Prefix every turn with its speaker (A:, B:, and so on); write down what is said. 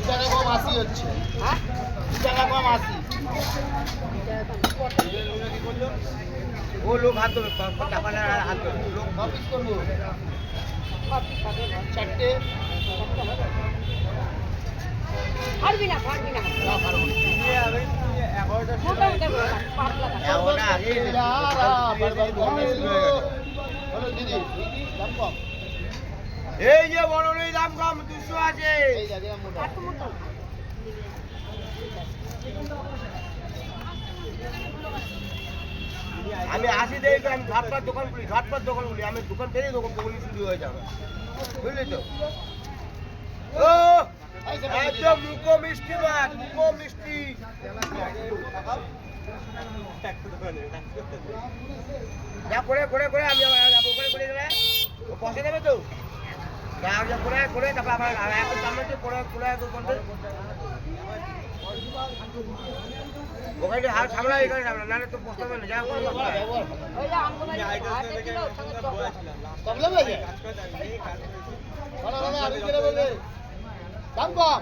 A: টাকা কম 80 হচ্ছে।
B: হ্যাঁ
A: 2 টাকা কম 80।
C: ও লোক হাত ধরবে টাকা না হাত ধরবে লোক
A: অফিস করবো চারটে
B: পারবি না
A: না পারবো না।
B: মোটামুটি পাতলা
C: এখন আগে
A: হলো দিদি দাম কম
C: এই যে বড় নেই দাম কম 200 আছে
A: এই জায়গা মোটা
B: এত মোটা
C: আমি আসি দেখি আমি ঝটপট দোকান খুলি আমি দোকান পেয়ে দোকান শুরু হয়ে যাবে বুঝলি তো ও একদম মুখো মিষ্টি মাছ মুখো মিষ্টি যা করে আমি যাবো করে গেলে ও পয়সা দেবে তো যা যা করে তারপর আবার এখন সামনে করে ওখানে হাত সামলা এখানে সামলা নাহলে তো পোস্ট হবে না যা করে
B: ওই যে আমগুলো আটে ছিল ওর সঙ্গে চকলা
A: প্রবলেম আছে দাম কম